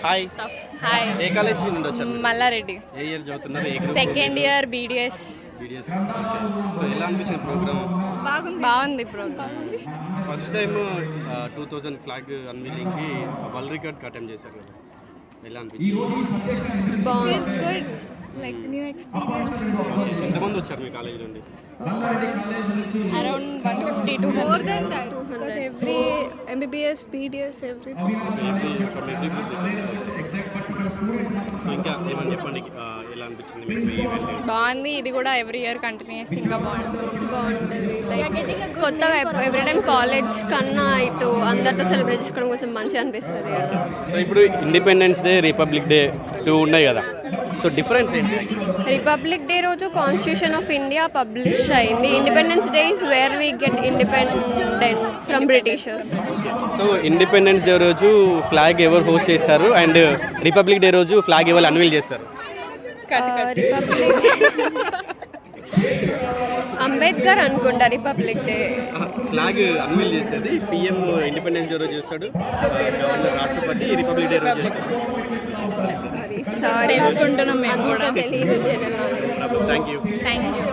Hi. Hi, ఏ college నుండి వచ్చారు? మల్లారెడ్డి. ఏ ఇయర్ చదువుతున్నారు? ఏ group? Second year BDS. BDS. So ఎలా అనిపించింది ప్రోగ్రామ్? బాగుంది ప్రోగ్రామ్. ఫస్ట్ టైం 2000 ఫ్లాగ్ అన్వీలింగ్కి వరల్డ్ రికార్డ్ అటెంప్ట్ చేశారు కదా, ఎలా అనిపించింది? Good, like new experience. ఎంతమంది వచ్చారు మీ కాలేజ్ నుండి? Around 150 to More than that, because every MBBS, BDS, everything. So ఇంకా ఏమని చెప్పండి, ఎలా అనిపించింది మీకు ఈ ఈవెంట్? బాగుంది. ఇది కూడా ఎవ్రీ ఇయర్ కంటిన్యూస్ ఇంకా బాగుంటుంది. లైక్ కొత్తగా ఎవ్రీ టైం కాలేజ్ కన్నా ఇటు అందరితో సెలబ్రేట్ చేసుకోవడం కొంచెం మంచిగా అనిపిస్తుంది కదా. సో ఇప్పుడు ఇండిపెండెన్స్ డే, రిపబ్లిక్ డే 2 ఉన్నాయి కదా, సో డిఫరెన్స్ ఏంటి? రిపబ్లిక్ డే రోజు కాన్స్టిట్యూషన్ ఆఫ్ ఇండియా పబ్లిష్ అయింది. Independence day is where we get independent from Britishers. So independence day రోజు ఫ్లాగ్ ఎవరు హోస్ట్ చేస్తారు అండ్ రిపబ్లిక్ డే రోజు ఫ్లాగ్ ఎవరు అన్వీల్ చేస్తారు? రిపబ్లిక్ అంబేద్కర్ అనుకుంటా రిపబ్లిక్ డే. ఫ్లాగ్ అన్వీల్ చేసేది పిఎం ఇండిపెండెన్స్ డే రోజు చేస్తాడు, గవర్నర్ రాష్ట్రపతి రిపబ్లిక్ డే రోజు చేస్తాడు. సారీ తెలుసుకుంటున్నాం మేము కూడా. తెలియదు general knowledge. Thank you. Thank you.